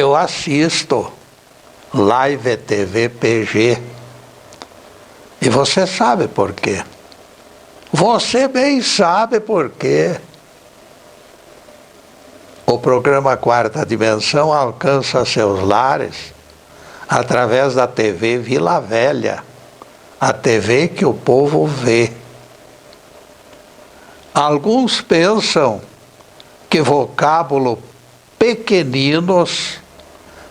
eu assisto Live TV PG. E você sabe por quê. Você bem sabe por quê. O programa Quarta Dimensão alcança seus lares através da TV Vila Velha, a TV que o povo vê. Alguns pensam que vocábulo pequeninos,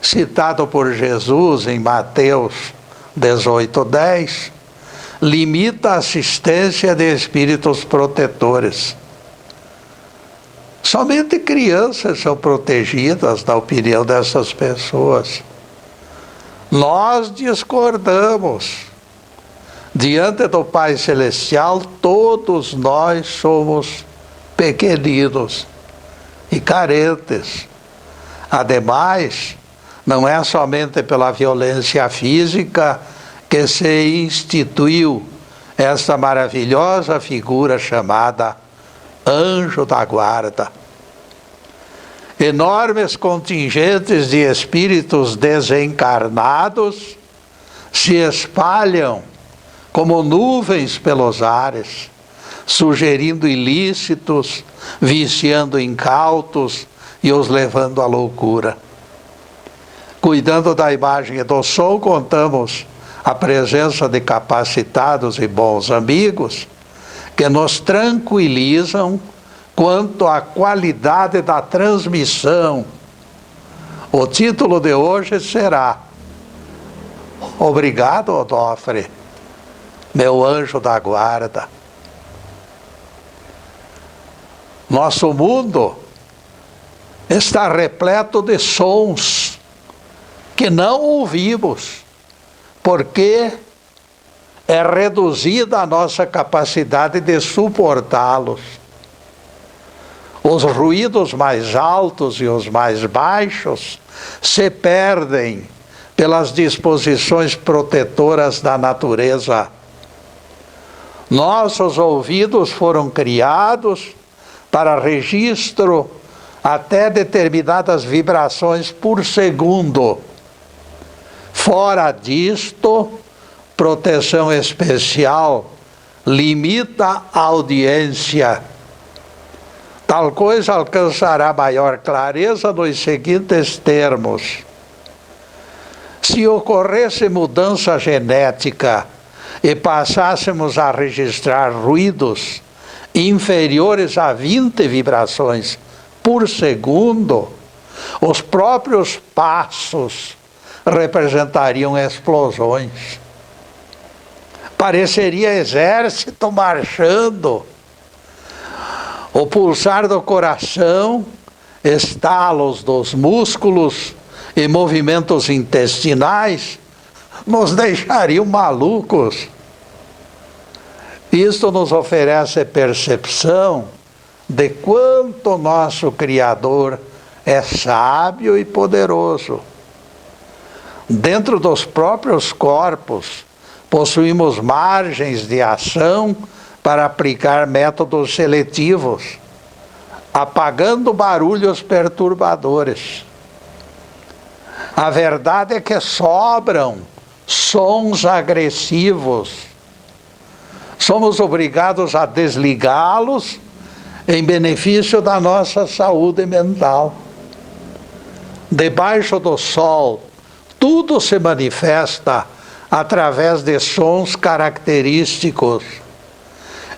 citado por Jesus em Mateus 18:10, limita a assistência de espíritos protetores. Somente crianças são protegidas, na opinião dessas pessoas. Nós discordamos. Diante do Pai Celestial, todos nós somos pequeninos e carentes. Ademais, não é somente pela violência física que se instituiu esta maravilhosa figura chamada anjo da guarda. Enormes contingentes de espíritos desencarnados se espalham como nuvens pelos ares, sugerindo ilícitos, viciando incautos e os levando à loucura. Cuidando da imagem e do som, contamos a presença de capacitados e bons amigos que nos tranquilizam quanto à qualidade da transmissão. O título de hoje será: Obrigado, Onofre, meu anjo da guarda. Nosso mundo está repleto de sons que não ouvimos, porque é reduzida a nossa capacidade de suportá-los. Os ruídos mais altos e os mais baixos se perdem pelas disposições protetoras da natureza. Nossos ouvidos foram criados para registro até determinadas vibrações por segundo. Fora disto, proteção especial limita a audiência. Tal coisa alcançará maior clareza nos seguintes termos. Se ocorresse mudança genética e passássemos a registrar ruídos inferiores a 20 vibrações por segundo, os próprios passos representariam explosões. Pareceria exército marchando. O pulsar do coração, estalos dos músculos e movimentos intestinais nos deixariam malucos. Isto nos oferece percepção de quanto nosso Criador é sábio e poderoso. Dentro dos próprios corpos, possuímos margens de ação para aplicar métodos seletivos, apagando barulhos perturbadores. A verdade é que sobram sons agressivos. Somos obrigados a desligá-los em benefício da nossa saúde mental. Debaixo do sol, tudo se manifesta através de sons característicos.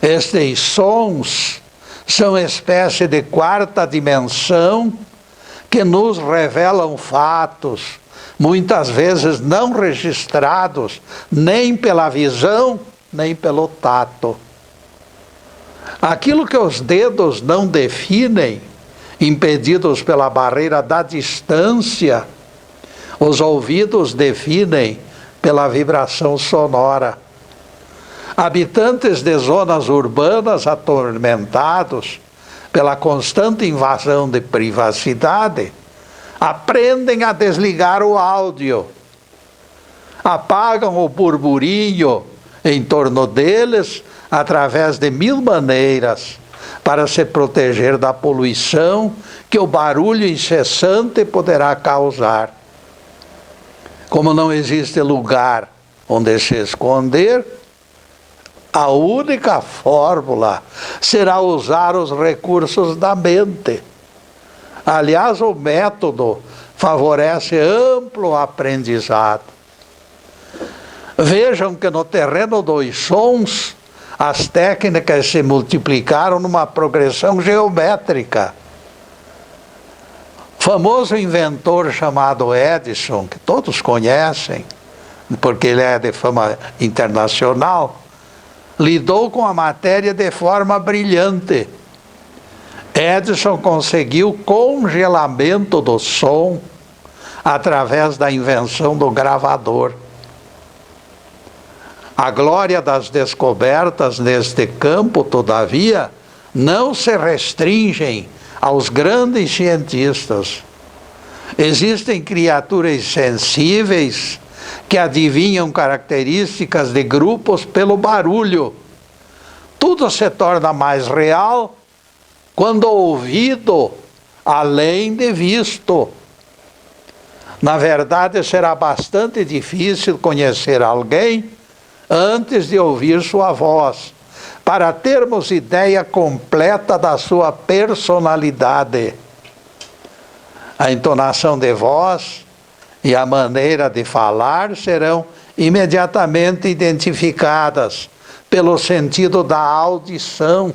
Estes sons são espécie de quarta dimensão que nos revelam fatos, muitas vezes não registrados, nem pela visão, nem pelo tato. Aquilo que os dedos não definem, impedidos pela barreira da distância, os ouvidos definem pela vibração sonora. Habitantes de zonas urbanas atormentados pela constante invasão de privacidade, aprendem a desligar o áudio, apagam o burburinho em torno deles através de 1000 maneiras, para se proteger da poluição que o barulho incessante poderá causar. Como não existe lugar onde se esconder, a única fórmula será usar os recursos da mente. Aliás, o método favorece amplo aprendizado. Vejam que no terreno dos sons, as técnicas se multiplicaram numa progressão geométrica. O famoso inventor chamado Edison, que todos conhecem, porque ele é de fama internacional, lidou com a matéria de forma brilhante. Edison conseguiu congelamento do som através da invenção do gravador. A glória das descobertas neste campo, todavia, não se restringem aos grandes cientistas. Existem criaturas sensíveis que adivinham características de grupos pelo barulho. Tudo se torna mais real quando ouvido além de visto. Na verdade, será bastante difícil conhecer alguém antes de ouvir sua voz, para termos ideia completa da sua personalidade. A entonação de voz e a maneira de falar serão imediatamente identificadas pelo sentido da audição.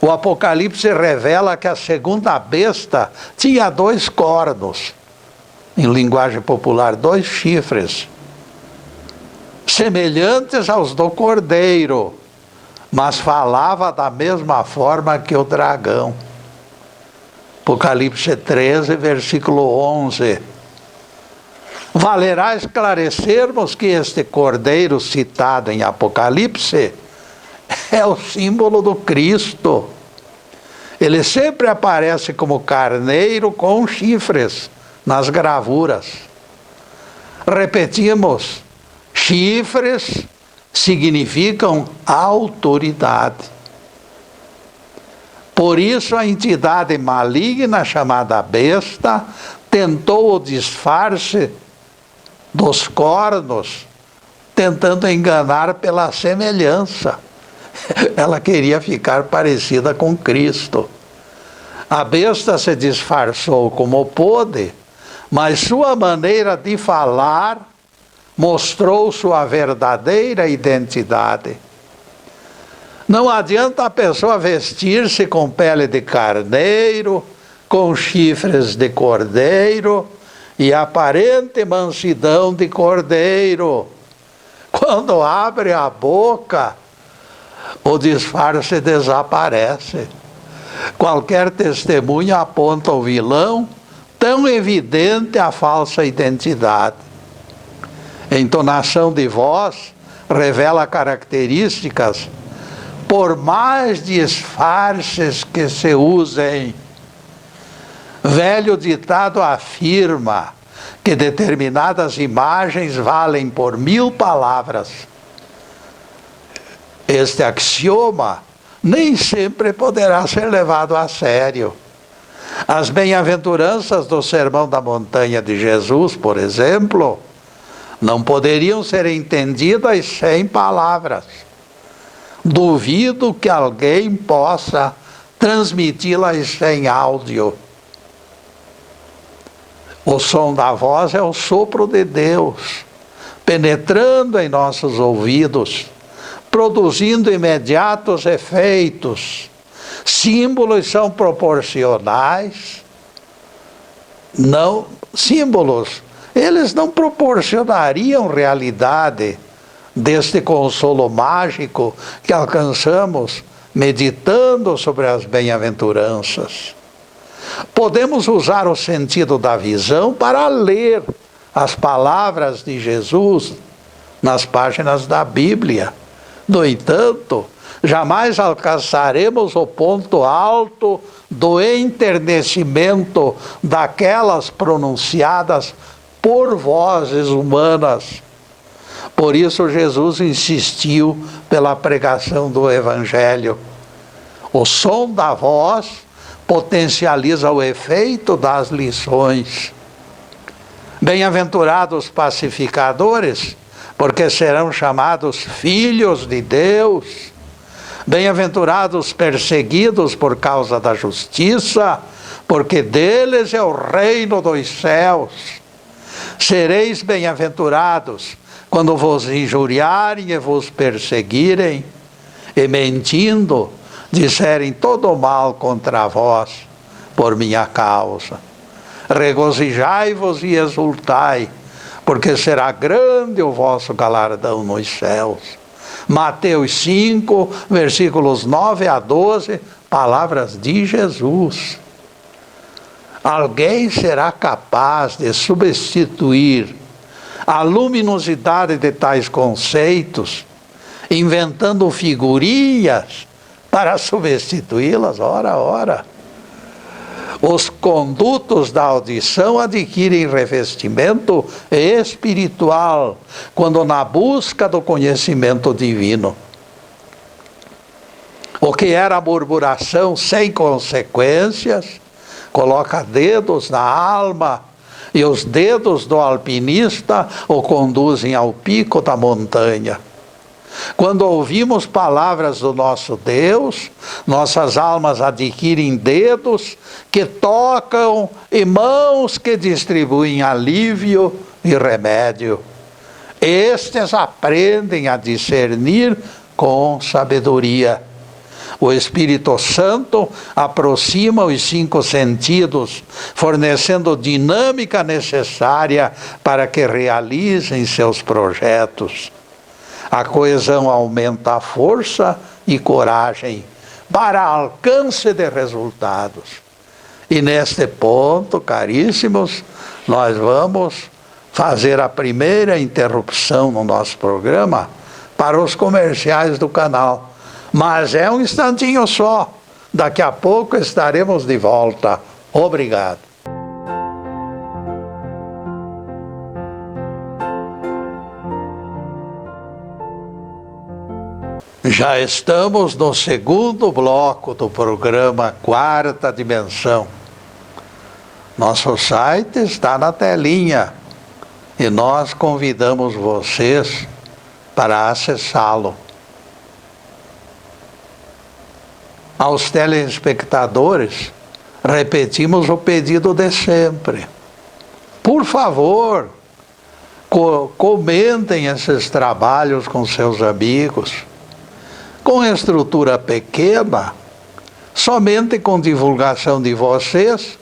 O Apocalipse revela que a segunda besta tinha 2 cornos, em linguagem popular, 2 chifres, semelhantes aos do cordeiro, mas falava da mesma forma que o dragão. Apocalipse 13, versículo 11. Valerá esclarecermos que este cordeiro citado em Apocalipse é o símbolo do Cristo. Ele sempre aparece como carneiro com chifres nas gravuras. Repetimos, chifres significam autoridade. Por isso a entidade maligna chamada besta tentou o disfarce dos cornos, tentando enganar pela semelhança. Ela queria ficar parecida com Cristo. A besta se disfarçou como pôde, mas sua maneira de falar mostrou sua verdadeira identidade. Não adianta a pessoa vestir-se com pele de carneiro, com chifres de cordeiro e aparente mansidão de cordeiro. Quando abre a boca, o disfarce desaparece. Qualquer testemunha aponta o vilão, tão evidente a falsa identidade. A entonação de voz revela características, por mais disfarces que se usem. Velho ditado afirma que determinadas imagens valem por 1000 palavras. Este axioma nem sempre poderá ser levado a sério. As bem-aventuranças do Sermão da Montanha de Jesus, por exemplo, não poderiam ser entendidas sem palavras. Duvido que alguém possa transmiti-las sem áudio. O som da voz é o sopro de Deus, penetrando em nossos ouvidos, produzindo imediatos efeitos. Símbolos são proporcionais. Símbolos, eles não proporcionariam realidade deste consolo mágico que alcançamos meditando sobre as bem-aventuranças. Podemos usar o sentido da visão para ler as palavras de Jesus nas páginas da Bíblia. No entanto, jamais alcançaremos o ponto alto do enternecimento daquelas pronunciadas por vozes humanas. Por isso Jesus insistiu pela pregação do Evangelho. O som da voz potencializa o efeito das lições. Bem-aventurados pacificadores, porque serão chamados filhos de Deus. Bem-aventurados perseguidos por causa da justiça, porque deles é o reino dos céus. Sereis bem-aventurados quando vos injuriarem e vos perseguirem, e mentindo, disserem todo o mal contra vós, por minha causa. Regozijai-vos e exultai, porque será grande o vosso galardão nos céus. Mateus 5, versículos 9 a 12, palavras de Jesus. Alguém será capaz de substituir a luminosidade de tais conceitos, inventando figurinhas para substituí-las? Ora, ora. Os condutos da audição adquirem revestimento espiritual quando na busca do conhecimento divino. O que era murmuração sem consequências, coloca dedos na alma, e os dedos do alpinista o conduzem ao pico da montanha. Quando ouvimos palavras do nosso Deus, nossas almas adquirem dedos que tocam e mãos que distribuem alívio e remédio. Estes aprendem a discernir com sabedoria. O Espírito Santo aproxima os 5 sentidos, fornecendo dinâmica necessária para que realizem seus projetos. A coesão aumenta a força e coragem para alcance de resultados. E neste ponto, caríssimos, nós vamos fazer a primeira interrupção no nosso programa para os comerciais do canal. Mas é um instantinho só. Daqui a pouco estaremos de volta. Obrigado. Já estamos no segundo bloco do programa Quarta Dimensão. Nosso site está na telinha e nós convidamos vocês para acessá-lo. Aos telespectadores, repetimos o pedido de sempre. Por favor, comentem esses trabalhos com seus amigos. Com estrutura pequena, somente com divulgação de vocês,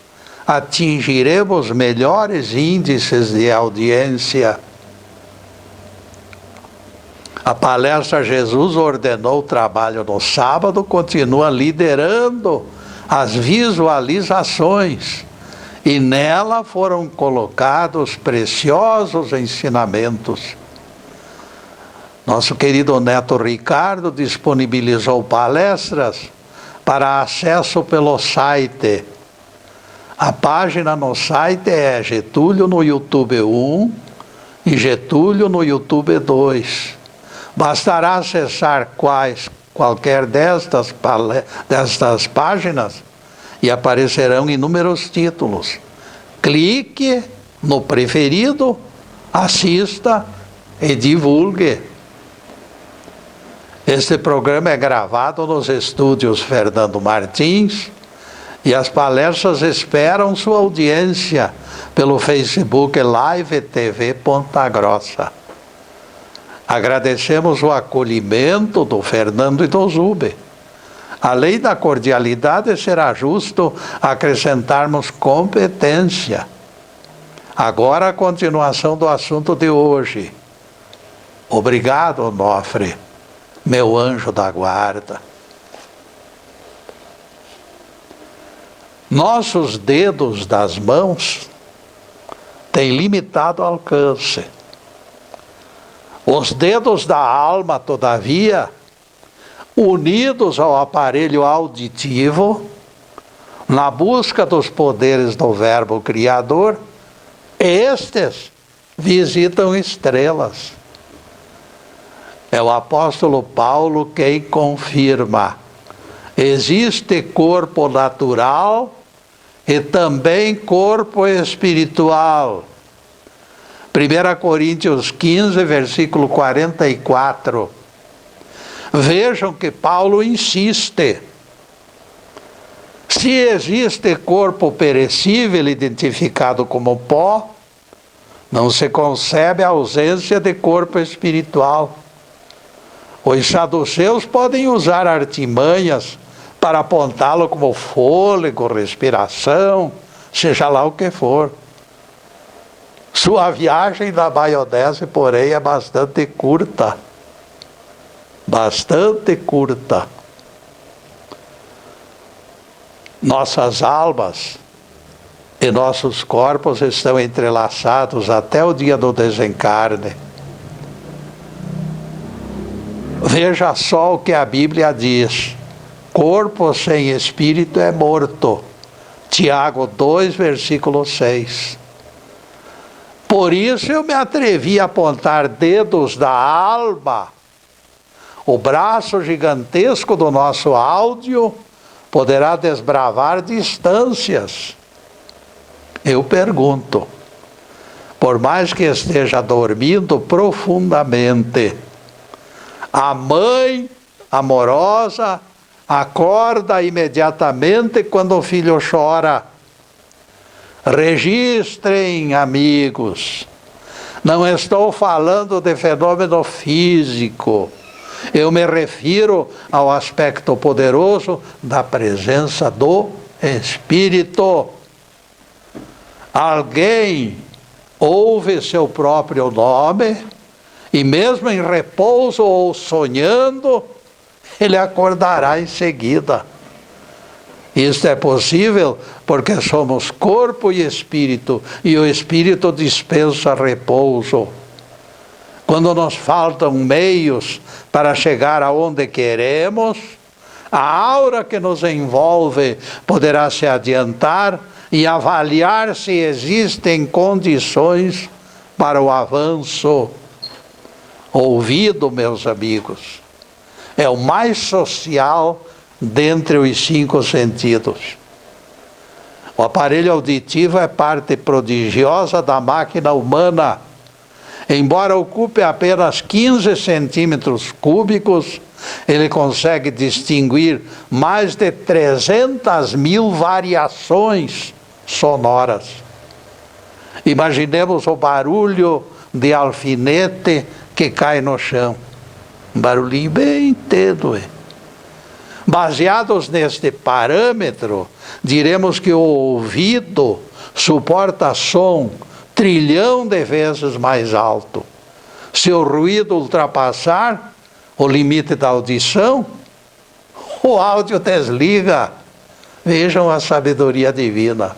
atingiremos melhores índices de audiência. A palestra Jesus ordenou o trabalho no sábado, continua liderando as visualizações, e nela foram colocados preciosos ensinamentos. Nosso querido neto Ricardo disponibilizou palestras para acesso pelo site. A página no site é Getúlio no YouTube 1 e Getúlio no YouTube 2. Bastará acessar qualquer destas páginas e aparecerão inúmeros títulos. Clique no preferido, assista e divulgue. Este programa é gravado nos estúdios Fernando Martins e as palestras esperam sua audiência pelo Facebook Live TV Ponta Grossa. Agradecemos o acolhimento do Fernando e do Zube. Além da cordialidade, será justo acrescentarmos competência. Agora a continuação do assunto de hoje. Obrigado, Onofre, meu anjo da guarda. Nossos dedos das mãos têm limitado alcance. Os dedos da alma, todavia, unidos ao aparelho auditivo, na busca dos poderes do Verbo Criador, estes visitam estrelas. É o apóstolo Paulo quem confirma: Existe corpo natural e também corpo espiritual. 1 Coríntios 15, versículo 44. Vejam que Paulo insiste. Se existe corpo perecível identificado como pó, não se concebe a ausência de corpo espiritual. Os saduceus podem usar artimanhas para apontá-lo como fôlego, respiração, seja lá o que for. Sua viagem da maionese, porém, é bastante curta. Bastante curta. Nossas almas e nossos corpos estão entrelaçados até o dia do desencarne. Veja só o que a Bíblia diz. Corpo sem espírito é morto. Tiago 2, versículo 6. Por isso eu me atrevi a apontar dedos da alma. O braço gigantesco do nosso áudio poderá desbravar distâncias. Eu pergunto, por mais que esteja dormindo profundamente, a mãe amorosa acorda imediatamente quando o filho chora. Registrem, amigos, não estou falando de fenômeno físico, eu me refiro ao aspecto poderoso da presença do Espírito. Alguém ouve seu próprio nome e mesmo em repouso ou sonhando, ele acordará em seguida. Isto é possível porque somos corpo e espírito o espírito dispensa repouso. Quando nos faltam meios para chegar aonde queremos, a aura que nos envolve poderá se adiantar e avaliar se existem condições para o avanço. Ouvido, meus amigos, é o mais social dentre os 5 sentidos. O aparelho auditivo é parte prodigiosa da máquina humana. Embora ocupe apenas 15 centímetros cúbicos, ele consegue distinguir mais de 300.000 variações sonoras. Imaginemos o barulho de alfinete que cai no chão. Um barulhinho bem tênue. Baseados neste parâmetro, diremos que o ouvido suporta som 1 trilhão de vezes mais alto. Se o ruído ultrapassar o limite da audição, o áudio desliga. Vejam a sabedoria divina.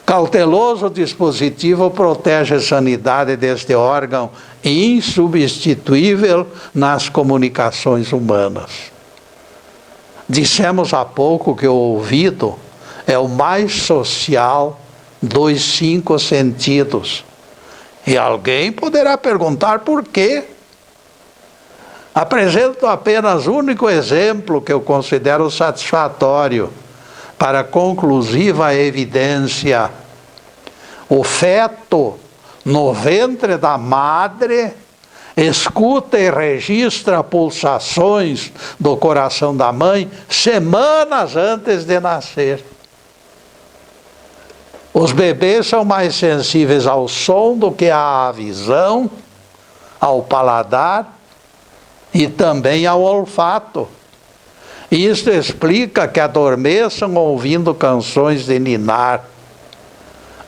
Cauteloso dispositivo protege a sanidade deste órgão insubstituível nas comunicações humanas. Dissemos há pouco que o ouvido é o mais social dos 5 sentidos. E alguém poderá perguntar por quê? Apresento apenas um único exemplo que eu considero satisfatório para conclusiva evidência. O feto no ventre da madre escuta e registra pulsações do coração da mãe semanas antes de nascer. Os bebês são mais sensíveis ao som do que à visão, ao paladar e também ao olfato. Isto explica que adormeçam ouvindo canções de ninar,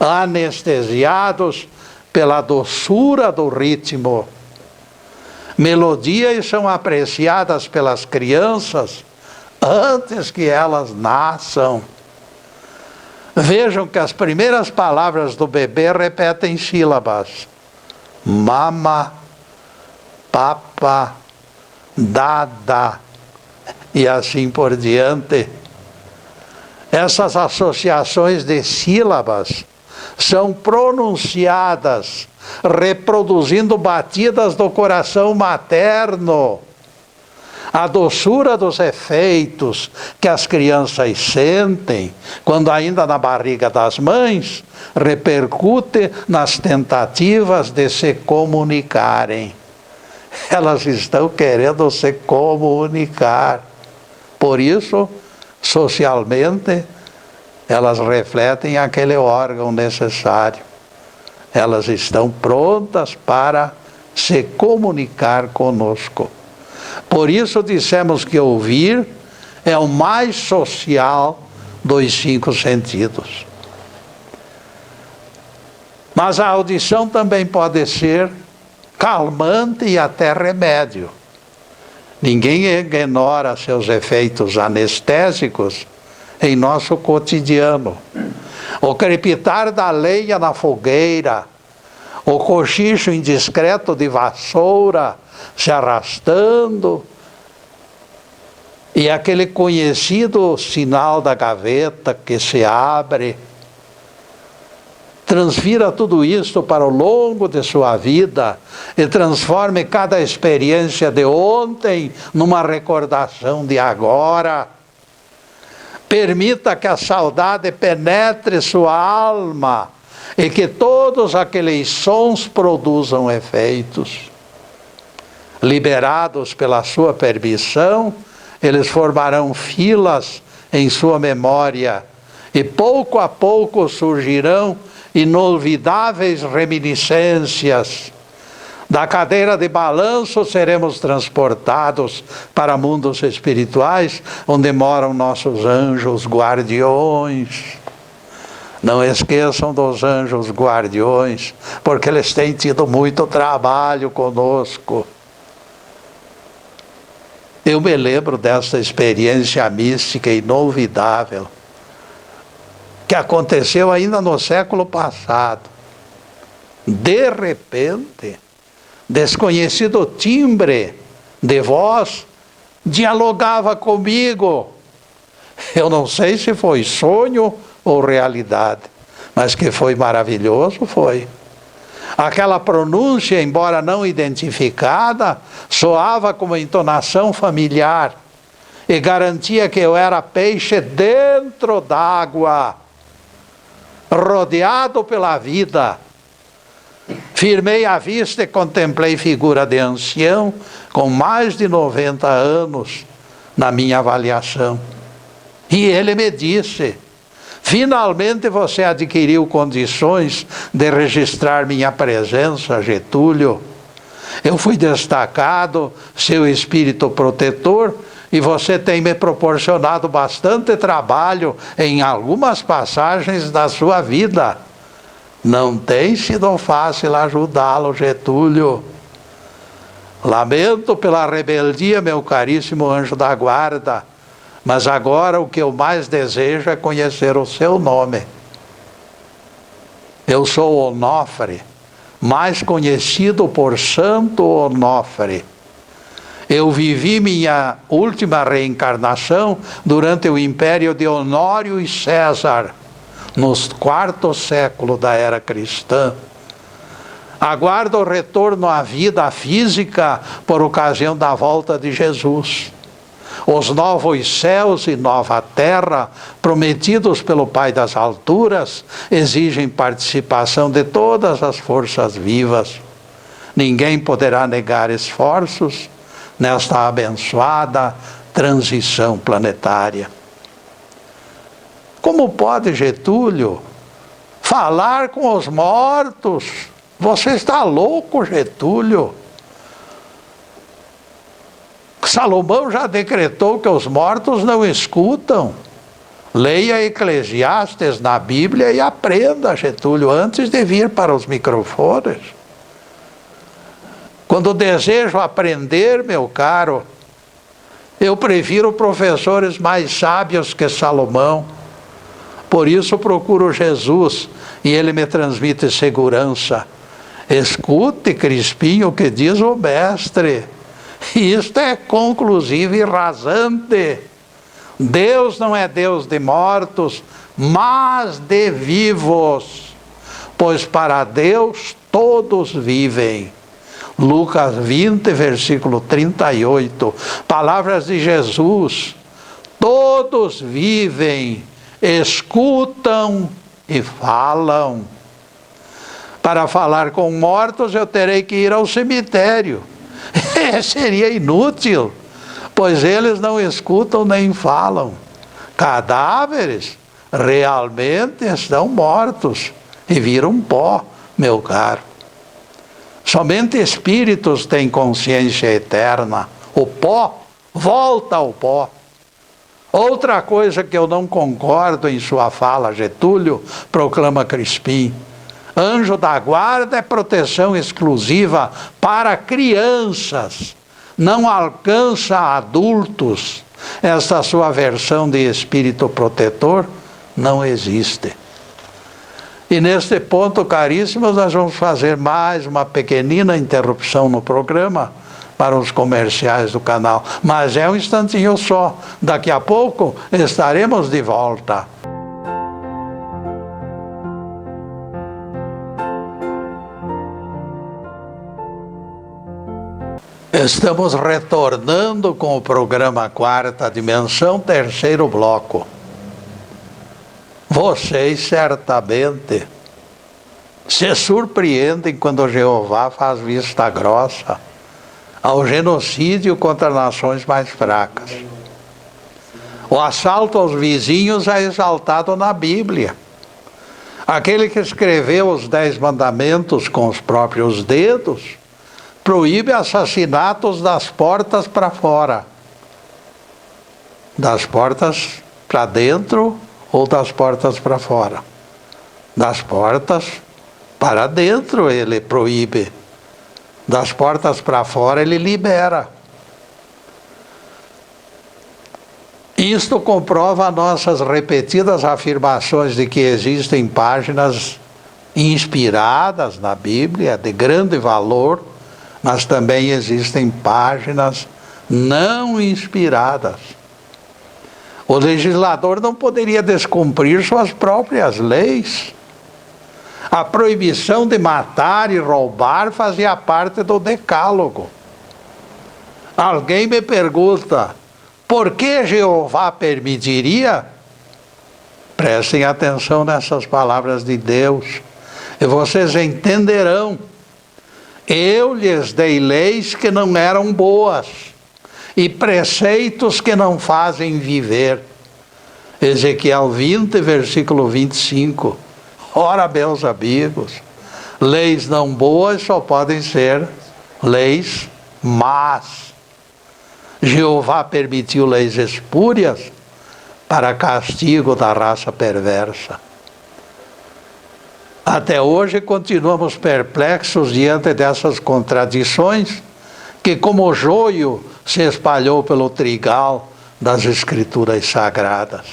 anestesiados pela doçura do ritmo. Melodias são apreciadas pelas crianças antes que elas nasçam. Vejam que as primeiras palavras do bebê repetem sílabas. Mama, papa, dada, e assim por diante. Essas associações de sílabas são pronunciadas reproduzindo batidas do coração materno. A doçura dos efeitos que as crianças sentem, quando ainda na barriga das mães, repercute nas tentativas de se comunicarem. Elas estão querendo se comunicar. Por isso, socialmente, elas refletem aquele órgão necessário. Elas estão prontas para se comunicar conosco. Por isso dissemos que ouvir é o mais social dos 5 sentidos. Mas a audição também pode ser calmante e até remédio. Ninguém ignora seus efeitos anestésicos em nosso cotidiano. O crepitar da lenha na fogueira, o cochicho indiscreto de vassoura se arrastando, e aquele conhecido sinal da gaveta que se abre. Transfira tudo isto para o longo de sua vida e transforme cada experiência de ontem numa recordação de agora. Permita que a saudade penetre sua alma e que todos aqueles sons produzam efeitos. Liberados pela sua permissão, eles formarão filas em sua memória e pouco a pouco surgirão inolvidáveis reminiscências. Da cadeira de balanço seremos transportados para mundos espirituais, onde moram nossos anjos guardiões. Não esqueçam dos anjos guardiões, porque eles têm tido muito trabalho conosco. Eu me lembro dessa experiência mística inolvidável, que aconteceu ainda no século passado. De repente, desconhecido timbre de voz dialogava comigo. Eu não sei se foi sonho ou realidade, mas que foi maravilhoso, foi. Aquela pronúncia, embora não identificada, soava com uma entonação familiar e garantia que eu era peixe dentro d'água, rodeado pela vida. Firmei a vista e contemplei figura de ancião com mais de 90 anos na minha avaliação. E ele me disse: finalmente você adquiriu condições de registrar minha presença, Getúlio. Eu fui destacado, seu espírito protetor, e você tem me proporcionado bastante trabalho em algumas passagens da sua vida. Não tem sido fácil ajudá-lo, Getúlio. Lamento pela rebeldia, meu caríssimo anjo da guarda, mas agora o que eu mais desejo é conhecer o seu nome. Eu sou Onofre, mais conhecido por Santo Onofre. Eu vivi minha última reencarnação durante o império de Honório e César, no 4º século da era cristã. Aguardo o retorno à vida física por ocasião da volta de Jesus. Os novos céus e nova terra, prometidos pelo Pai das alturas, exigem participação de todas as forças vivas. Ninguém poderá negar esforços nesta abençoada transição planetária. Como pode, Getúlio, falar com os mortos? Você está louco, Getúlio? Salomão já decretou que os mortos não escutam. Leia Eclesiastes na Bíblia e aprenda, Getúlio, antes de vir para os microfones. Quando desejo aprender, meu caro, eu prefiro professores mais sábios que Salomão. Por isso procuro Jesus e ele me transmite segurança. Escute, Crispinho, o que diz o mestre. Isto é conclusivo e rasante. Deus não é Deus de mortos, mas de vivos. Pois para Deus todos vivem. Lucas 20, versículo 38. Palavras de Jesus. Todos vivem, escutam e falam. Para falar com mortos, eu terei que ir ao cemitério. Seria inútil, pois eles não escutam nem falam. Cadáveres realmente estão mortos e viram pó, meu caro. Somente espíritos têm consciência eterna. O pó volta ao pó. Outra coisa que eu não concordo em sua fala, Getúlio, proclama Crispim: anjo da guarda é proteção exclusiva para crianças, não alcança adultos. Esta sua versão de espírito protetor não existe. E neste ponto, caríssimos, nós vamos fazer mais uma pequenina interrupção no programa para os comerciais do canal. Mas é um instantinho só. Daqui a pouco estaremos de volta. Estamos retornando com o programa Quarta Dimensão, terceiro bloco. Vocês certamente se surpreendem quando Jeová faz vista grossa ao genocídio contra nações mais fracas. O assalto aos vizinhos é exaltado na Bíblia. Aquele que escreveu os 10 mandamentos com os próprios dedos proíbe assassinatos das portas para fora. Das portas para dentro ou das portas para fora? Das portas para dentro ele proíbe. Das portas para fora ele libera. Isto comprova nossas repetidas afirmações de que existem páginas inspiradas na Bíblia, de grande valor, mas também existem páginas não inspiradas. O legislador não poderia descumprir suas próprias leis. A proibição de matar e roubar fazia parte do decálogo. Alguém me pergunta: por que Jeová permitiria? Prestem atenção nessas palavras de Deus e vocês entenderão. Eu lhes dei leis que não eram boas e preceitos que não fazem viver. Ezequiel 20, versículo 25. Ora, meus amigos, leis não boas só podem ser leis más. Jeová permitiu leis espúrias para castigo da raça perversa. Até hoje continuamos perplexos diante dessas contradições que, como joio, se espalhou pelo trigal das Escrituras Sagradas.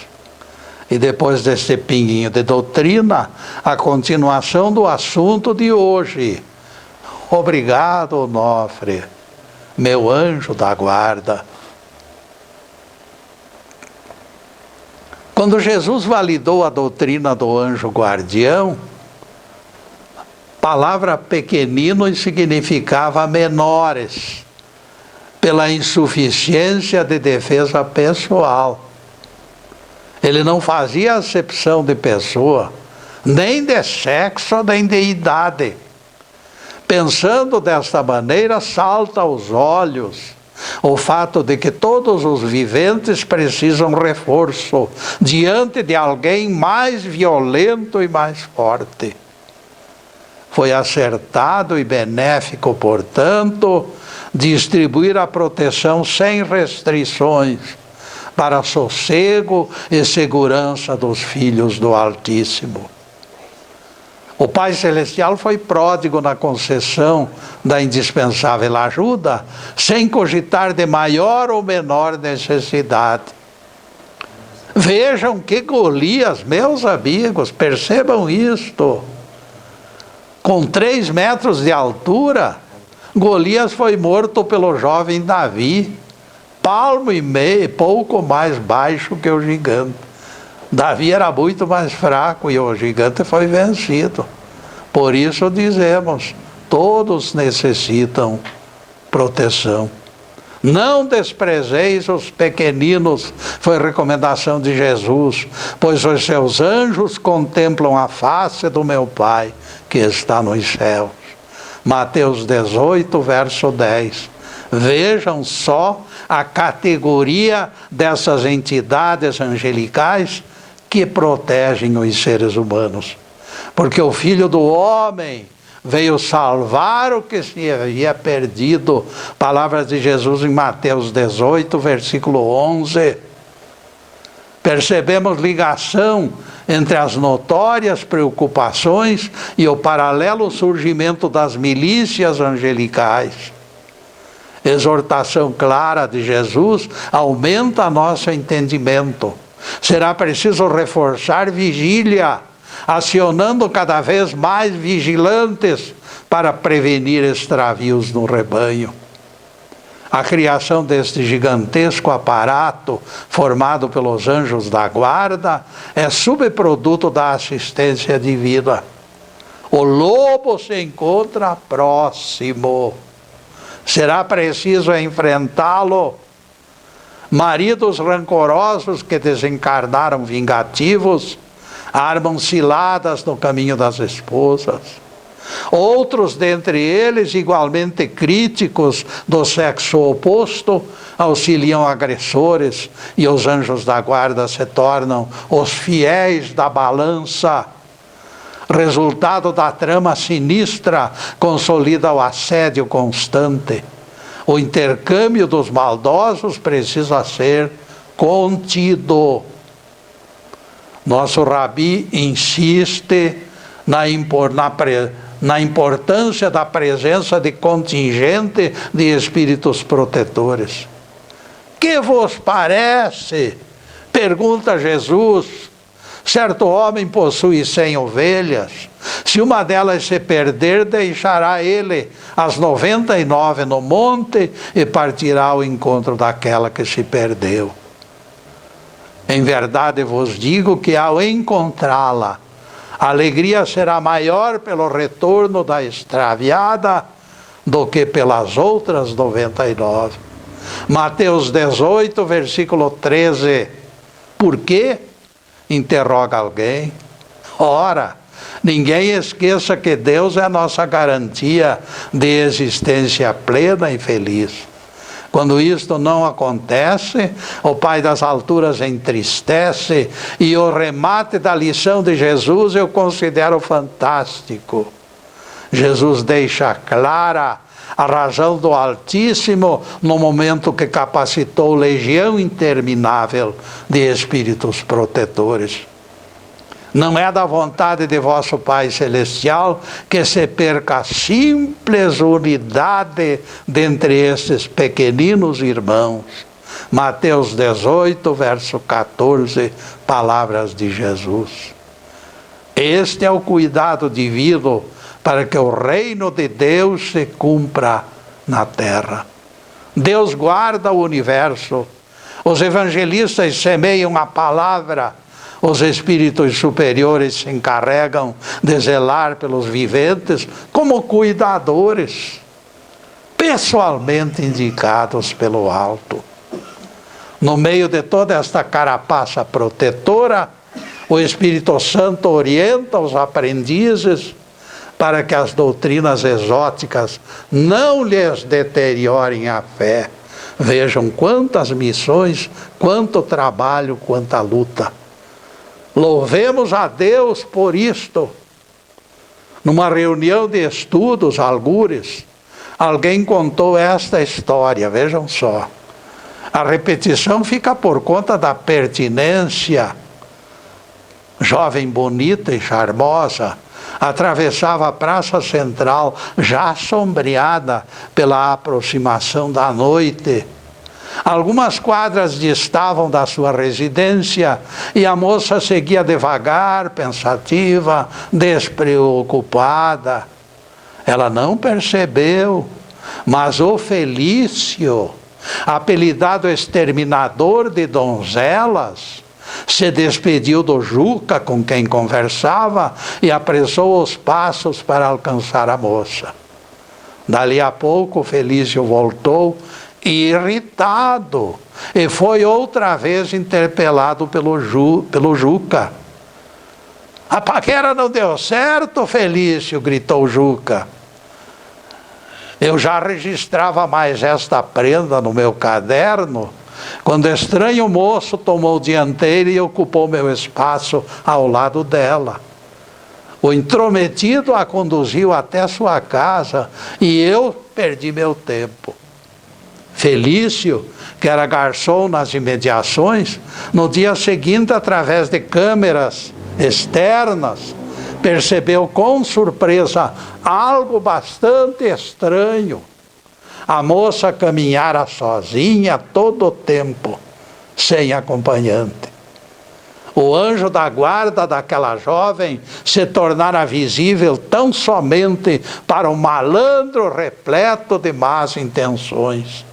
E depois desse pinguinho de doutrina, a continuação do assunto de hoje. Obrigado, Onofre, meu anjo da guarda. Quando Jesus validou a doutrina do anjo guardião, palavra pequenino significava menores, pela insuficiência de defesa pessoal. Ele não fazia acepção de pessoa, nem de sexo, nem de idade. Pensando desta maneira, salta aos olhos o fato de que todos os viventes precisam reforço diante de alguém mais violento e mais forte. Foi acertado e benéfico, portanto, distribuir a proteção sem restrições para sossego e segurança dos filhos do Altíssimo. O Pai Celestial foi pródigo na concessão da indispensável ajuda, sem cogitar de maior ou menor necessidade. Vejam que Golias, meus amigos, percebam isto. Com 3 metros de altura, Golias foi morto pelo jovem Davi, palmo e meio, pouco mais baixo que o gigante. Davi era muito mais fraco e o gigante foi vencido. Por isso dizemos, Todos necessitam proteção. Não desprezeis os pequeninos, foi recomendação de Jesus, pois os seus anjos contemplam a face do meu Pai que está nos céus. Mateus 18, verso 10. Vejam só a categoria dessas entidades angelicais que protegem os seres humanos. Porque o Filho do Homem veio salvar o que se havia perdido. Palavras de Jesus em Mateus 18, versículo 11. Percebemos ligação entre as notórias preocupações e o paralelo surgimento das milícias angelicais. Exortação clara de Jesus aumenta nosso entendimento. Será preciso reforçar vigília, acionando cada vez mais vigilantes para prevenir extravios no rebanho. A criação deste gigantesco aparato, formado pelos anjos da guarda, é subproduto da assistência divina. O lobo se encontra próximo. Será preciso enfrentá-lo. Maridos rancorosos que desencarnaram vingativos, armam ciladas no caminho das esposas. Outros dentre eles, igualmente críticos do sexo oposto, auxiliam agressores e os anjos da guarda se tornam os fiéis da balança. Resultado da trama sinistra consolida o assédio constante. O intercâmbio dos maldosos precisa ser contido. Nosso Rabi insiste na importância da presença de contingente de espíritos protetores. Que vos parece? Pergunta Jesus. Certo homem possui 100 ovelhas. Se uma delas se perder, deixará ele as 99 no monte e partirá ao encontro daquela que se perdeu. Em verdade vos digo que ao encontrá-la, a alegria será maior pelo retorno da extraviada do que pelas outras 99. Mateus 18, versículo 13. Por quê? Interroga alguém. Ora, ninguém esqueça que Deus é a nossa garantia de existência plena e feliz. Quando isto não acontece, o Pai das alturas entristece, e o remate da lição de Jesus eu considero fantástico. Jesus deixa clara a razão do Altíssimo no momento que capacitou legião interminável de espíritos protetores. Não é da vontade de vosso Pai Celestial que se perca a simples unidade dentre estes pequeninos irmãos. Mateus 18, verso 14, palavras de Jesus. Este é o cuidado divino para que o reino de Deus se cumpra na terra. Deus guarda o universo. Os evangelistas semeiam a palavra. Os espíritos superiores se encarregam de zelar pelos viventes como cuidadores, pessoalmente indicados pelo alto. No meio de toda esta carapaça protetora, o Espírito Santo orienta os aprendizes para que as doutrinas exóticas não lhes deteriorem a fé. Vejam quantas missões, quanto trabalho, quanta luta. Louvemos a Deus por isto. Numa reunião de estudos, algures, alguém contou esta história, vejam só. A repetição fica por conta da pertinência. Jovem bonita e charmosa, atravessava a praça central, já sombreada pela aproximação da noite. Algumas quadras distavam da sua residência e a moça seguia devagar, pensativa, despreocupada. Ela não percebeu, mas o Felício, apelidado exterminador de donzelas, se despediu do Juca com quem conversava e apressou os passos para alcançar a moça. Dali a pouco, Felício voltou, irritado, e foi outra vez interpelado pelo Juca. A paquera não deu certo, Felício, gritou Juca. Eu já registrava mais esta prenda no meu caderno, quando o estranho moço tomou dianteira e ocupou meu espaço ao lado dela. O intrometido a conduziu até sua casa e eu perdi meu tempo. Felício, que era garçom nas imediações, no dia seguinte, através de câmeras externas, percebeu com surpresa algo bastante estranho. A moça caminhara sozinha todo o tempo, sem acompanhante. O anjo da guarda daquela jovem se tornara visível tão somente para um malandro repleto de más intenções.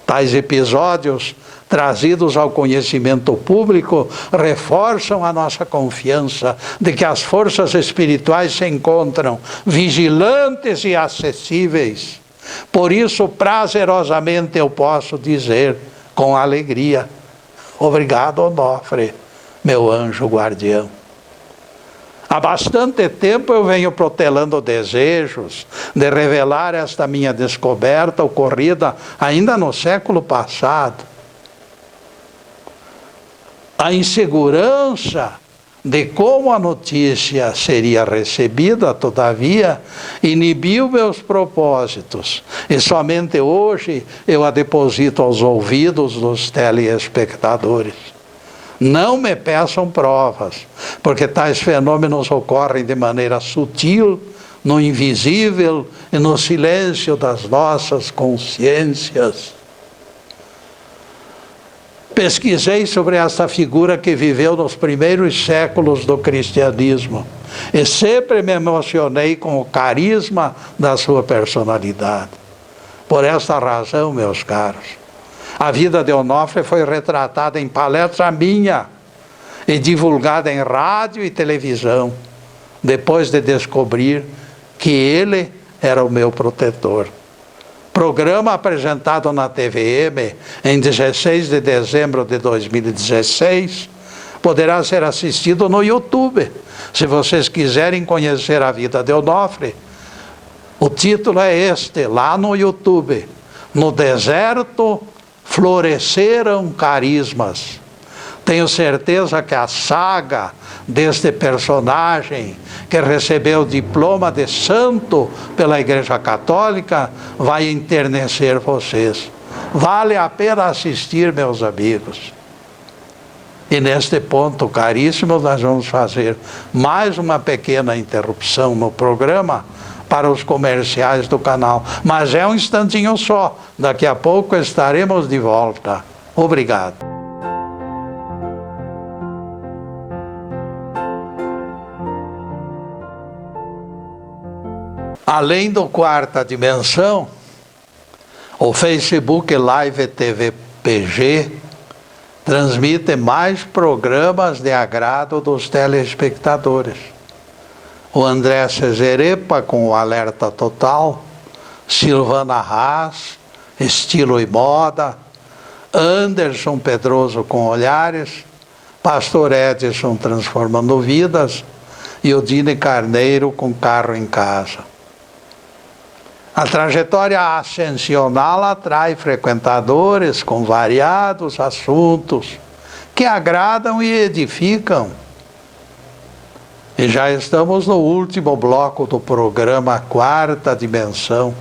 Tais episódios, trazidos ao conhecimento público, reforçam a nossa confiança de que as forças espirituais se encontram vigilantes e acessíveis. Por isso, prazerosamente eu posso dizer, com alegria, obrigado, Onofre, meu anjo guardião. Há bastante tempo eu venho protelando desejos de revelar esta minha descoberta ocorrida ainda no século passado. A insegurança de como a notícia seria recebida, todavia, inibiu meus propósitos. E somente hoje eu a deposito aos ouvidos dos telespectadores. Não me peçam provas, porque tais fenômenos ocorrem de maneira sutil, no invisível e no silêncio das nossas consciências. Pesquisei sobre essa figura que viveu nos primeiros séculos do cristianismo e sempre me emocionei com o carisma da sua personalidade. Por esta razão, meus caros, a vida de Onofre foi retratada em palestra minha e divulgada em rádio e televisão, depois de descobrir que ele era o meu protetor. Programa apresentado na TVM em 16 de dezembro de 2016, poderá ser assistido no YouTube. Se vocês quiserem conhecer a vida de Onofre, o título é este, lá no YouTube: No deserto floresceram carismas. Tenho certeza que a saga deste personagem, que recebeu o diploma de santo pela Igreja Católica, vai enternecer vocês. Vale a pena assistir, meus amigos. E neste ponto, caríssimos, nós vamos fazer mais uma pequena interrupção no programa para os comerciais do canal. Mas é um instantinho só. Daqui a pouco estaremos de volta. Obrigado. Além do Quarta Dimensão, o Facebook Live TV PG transmite mais programas de agrado dos telespectadores. O André Cesarepa com o Alerta Total, Silvana Haas, Estilo e Moda, Anderson Pedroso com Olhares, Pastor Edson Transformando Vidas e Odine Carneiro com Carro em Casa. A trajetória ascensional atrai frequentadores com variados assuntos que agradam e edificam. E já estamos no último bloco do programa Quarta Dimensão.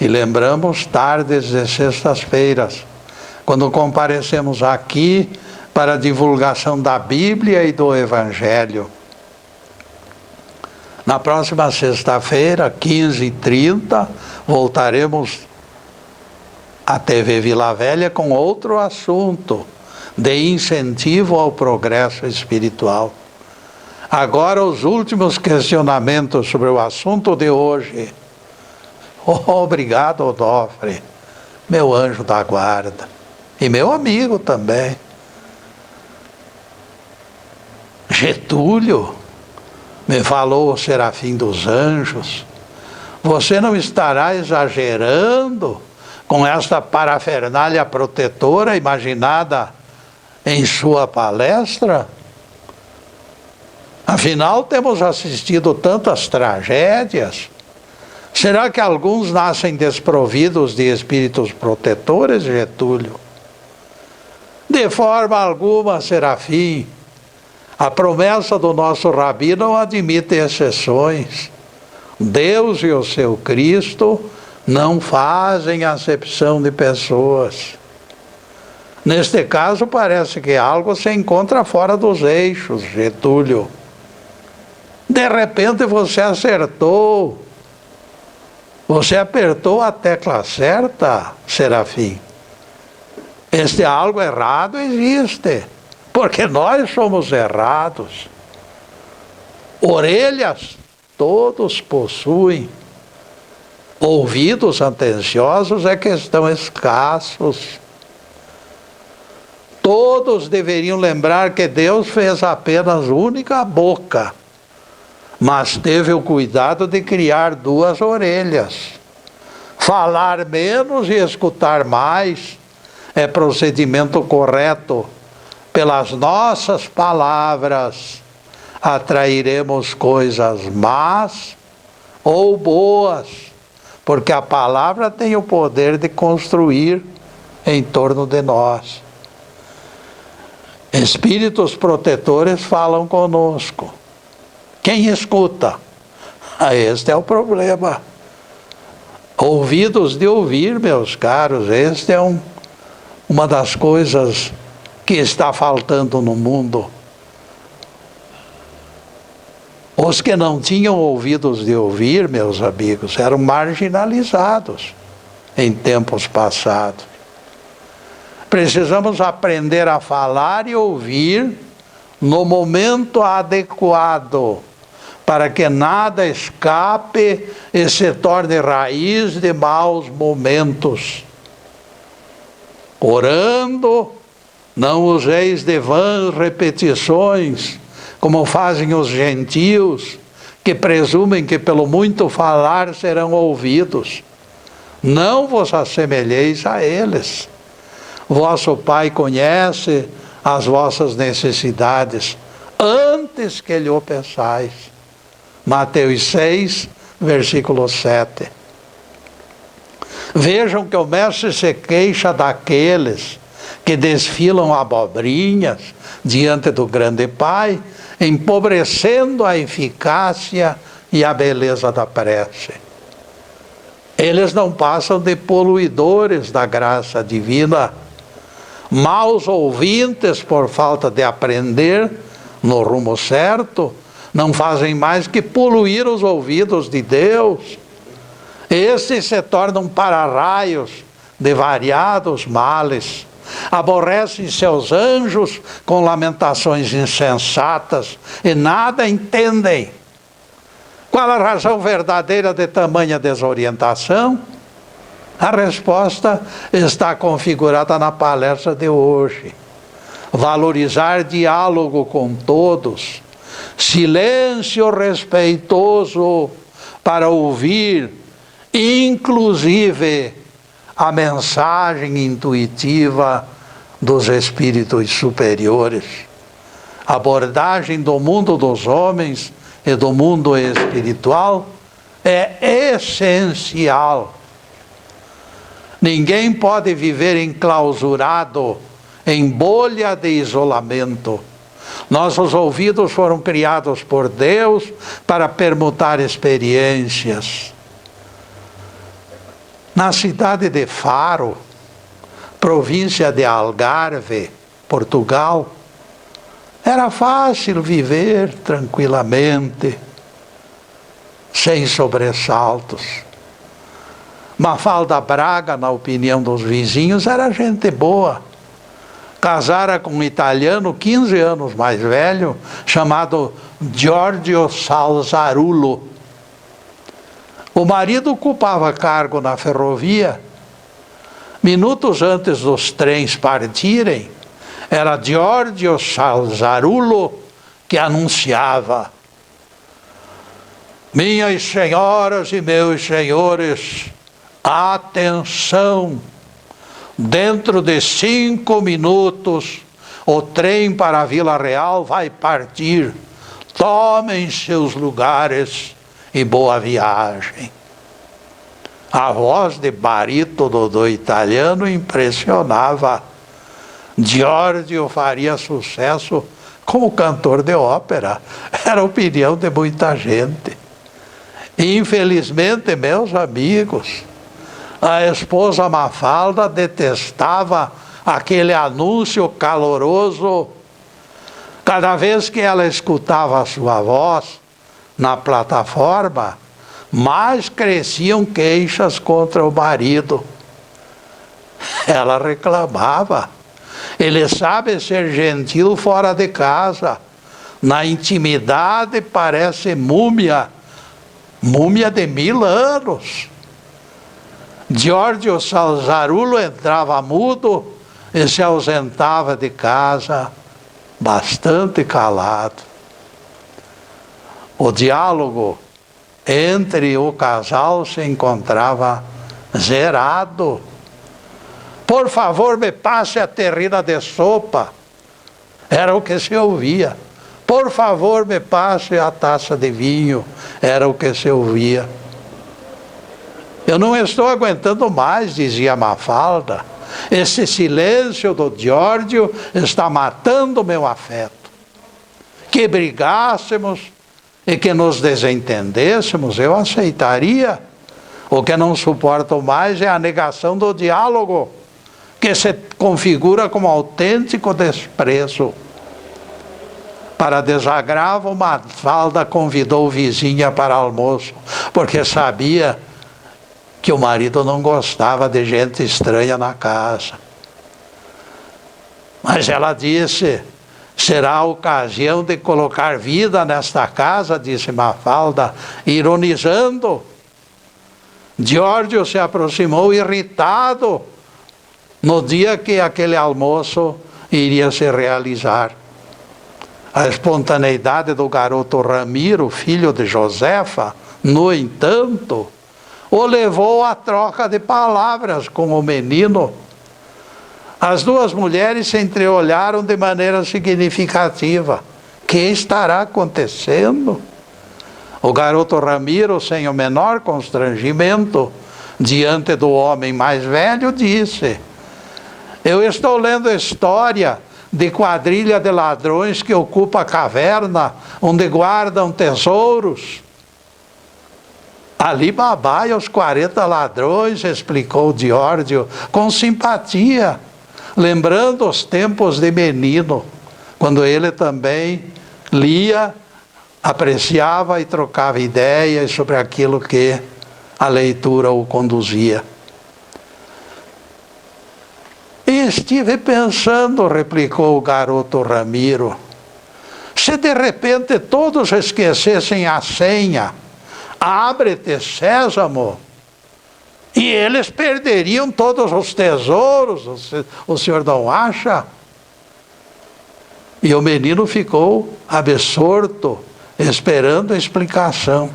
E lembramos tardes de sextas-feiras, quando comparecemos aqui para a divulgação da Bíblia e do Evangelho. Na próxima sexta-feira, 15h30, voltaremos à TV Vila Velha com outro assunto de incentivo ao progresso espiritual. Agora, os últimos questionamentos sobre o assunto de hoje. Obrigado, Onofre, meu anjo da guarda, e meu amigo também. Getúlio me falou o Serafim dos Anjos. Você não estará exagerando com esta parafernália protetora imaginada em sua palestra? Afinal, temos assistido tantas tragédias. Será que alguns nascem desprovidos de espíritos protetores, Getúlio? De forma alguma, Serafim. A promessa do nosso Rabi não admite exceções. Deus e o seu Cristo não fazem acepção de pessoas. Neste caso, parece que algo se encontra fora dos eixos, Getúlio. De repente você acertou. Você apertou a tecla certa, Serafim. Este algo errado existe, porque nós somos errados. Orelhas todos possuem. Ouvidos atenciosos é que estão escassos. Todos deveriam lembrar que Deus fez apenas única boca, mas teve o cuidado de criar duas orelhas. Falar menos e escutar mais é procedimento correto. Pelas nossas palavras atrairemos coisas más ou boas, porque a palavra tem o poder de construir em torno de nós. Espíritos protetores falam conosco. Quem escuta? Este é o problema. Ouvidos de ouvir, meus caros, este é uma das coisas que está faltando no mundo. Os que não tinham ouvidos de ouvir, meus amigos, eram marginalizados em tempos passados. Precisamos aprender a falar e ouvir no momento adequado, para que nada escape e se torne raiz de maus momentos. Orando, não useis de vãs repetições, como fazem os gentios, que presumem que pelo muito falar serão ouvidos. Não vos assemelheis a eles. Vosso Pai conhece as vossas necessidades antes que lhe o peçais. Mateus 6, versículo 7. Vejam que o mestre se queixa daqueles que desfilam abobrinhas diante do grande Pai, empobrecendo a eficácia e a beleza da prece. Eles não passam de poluidores da graça divina, maus ouvintes por falta de aprender no rumo certo, não fazem mais que poluir os ouvidos de Deus. Esses se tornam para-raios de variados males. Aborrecem seus anjos com lamentações insensatas e nada entendem. Qual a razão verdadeira de tamanha desorientação? A resposta está configurada na palestra de hoje. Valorizar diálogo com todos, silêncio respeitoso para ouvir, inclusive, a mensagem intuitiva dos espíritos superiores. A abordagem do mundo dos homens e do mundo espiritual é essencial. Ninguém pode viver enclausurado em bolha de isolamento. Nossos ouvidos foram criados por Deus para permutar experiências. Na cidade de Faro, província de Algarve, Portugal, era fácil viver tranquilamente, sem sobressaltos. Mafalda Braga, na opinião dos vizinhos, era gente boa. Casara com um italiano 15 anos mais velho, chamado Giorgio Salzarulo. O marido ocupava cargo na ferrovia. Minutos antes dos trens partirem, era Giorgio Salzarulo que anunciava: Minhas senhoras e meus senhores, atenção! Dentro de 5 minutos, o trem para a Vila Real vai partir. Tomem seus lugares e boa viagem. A voz de barítono do italiano impressionava. Giorgio faria sucesso como cantor de ópera. Era a opinião de muita gente. Infelizmente, meus amigos, a esposa Mafalda detestava aquele anúncio caloroso. Cada vez que ela escutava a sua voz na plataforma, mais cresciam queixas contra o marido. Ela reclamava. Ele sabe ser gentil fora de casa. Na intimidade parece múmia de 1000 anos. Giorgio Salzarulo entrava mudo e se ausentava de casa bastante calado. O diálogo entre o casal se encontrava zerado. Por favor, me passe a terrina de sopa. Era o que se ouvia. Por favor, me passe a taça de vinho. Era o que se ouvia. Eu não estou aguentando mais, dizia Mafalda. Esse silêncio do Giorgio está matando meu afeto. Que brigássemos e que nos desentendêssemos, eu aceitaria. O que não suporto mais é a negação do diálogo, que se configura como autêntico desprezo. Para desagravo, Mafalda convidou vizinha para almoço, porque sabia que o marido não gostava de gente estranha na casa. Mas ela disse: será a ocasião de colocar vida nesta casa, disse Mafalda, ironizando. Giorgio se aproximou irritado no dia que aquele almoço iria se realizar. A espontaneidade do garoto Ramiro, filho de Josefa, no entanto, o levou à troca de palavras com o menino. As duas mulheres se entreolharam de maneira significativa. Que estará acontecendo? O garoto Ramiro, sem o menor constrangimento, diante do homem mais velho, disse: eu estou lendo a história de quadrilha de ladrões que ocupa a caverna onde guardam tesouros. Ali Babá e os 40 ladrões, explicou Giorgio com simpatia, lembrando os tempos de menino, quando ele também lia, apreciava e trocava ideias sobre aquilo que a leitura o conduzia. E estive pensando, replicou o garoto Ramiro, se de repente todos esquecessem a senha, abre-te, Sésamo, e eles perderiam todos os tesouros, o senhor não acha? E o menino ficou absorto, esperando a explicação.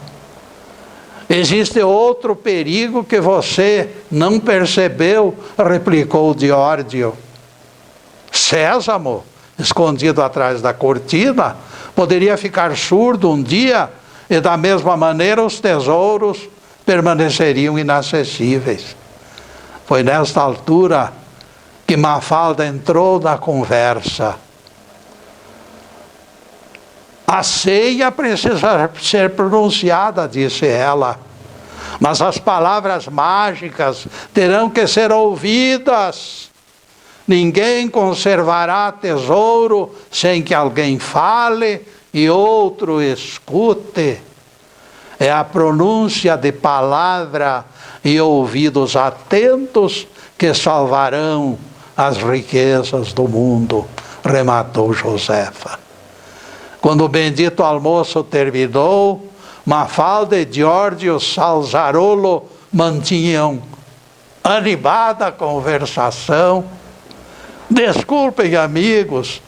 Existe outro perigo que você não percebeu, replicou Giorgio. Sésamo, escondido atrás da cortina, poderia ficar surdo um dia e da mesma maneira os tesouros permaneceriam inacessíveis. Foi nesta altura que Mafalda entrou na conversa. A ceia precisa ser pronunciada, disse ela, mas as palavras mágicas terão que ser ouvidas. Ninguém conservará tesouro sem que alguém fale e outro escute. É a pronúncia de palavra e ouvidos atentos que salvarão as riquezas do mundo, rematou Josefa. Quando o bendito almoço terminou, Mafalda e Giorgio Salzarulo mantinham animada conversação. Desculpem, amigos,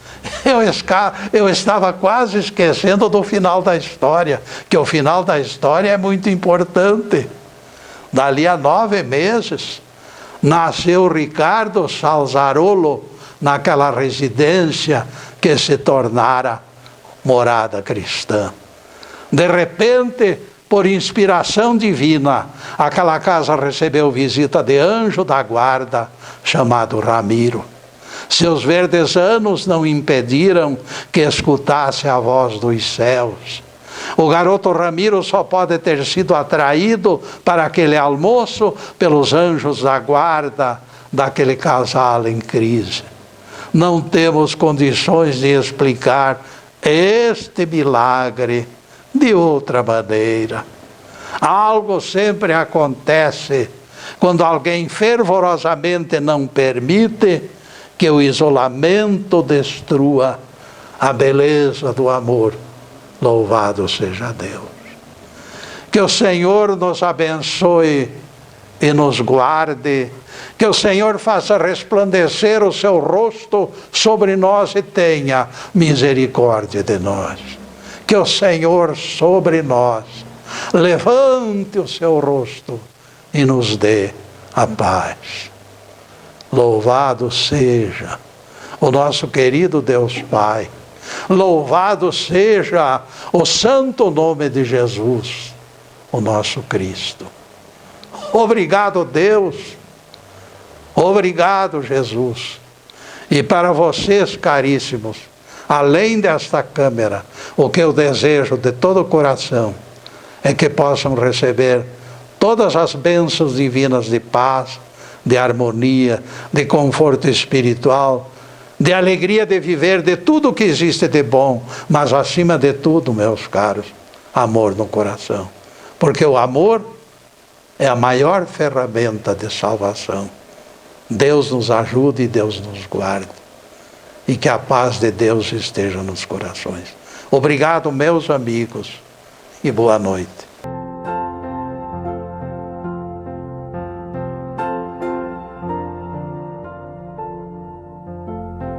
Eu estava quase esquecendo do final da história, que o final da história é muito importante. Dali a 9 meses, nasceu Ricardo Salzarolo, naquela residência que se tornara morada cristã. De repente, por inspiração divina, aquela casa recebeu visita de anjo da guarda, chamado Ramiro. Seus verdes anos não impediram que escutasse a voz dos céus. O garoto Ramiro só pode ter sido atraído para aquele almoço pelos anjos da guarda daquele casal em crise. Não temos condições de explicar este milagre de outra maneira. Algo sempre acontece quando alguém fervorosamente não permite que o isolamento destrua a beleza do amor. Louvado seja Deus. Que o Senhor nos abençoe e nos guarde. Que o Senhor faça resplandecer o seu rosto sobre nós e tenha misericórdia de nós. Que o Senhor sobre nós levante o seu rosto e nos dê a paz. Louvado seja o nosso querido Deus Pai. Louvado seja o santo nome de Jesus, o nosso Cristo. Obrigado, Deus. Obrigado, Jesus. E para vocês, caríssimos, além desta câmera, o que eu desejo de todo o coração é que possam receber todas as bênçãos divinas de paz, de harmonia, de conforto espiritual, de alegria de viver, de tudo que existe de bom, mas acima de tudo, meus caros, amor no coração. Porque o amor é a maior ferramenta de salvação. Deus nos ajude e Deus nos guarde. E que a paz de Deus esteja nos corações. Obrigado, meus amigos, e boa noite.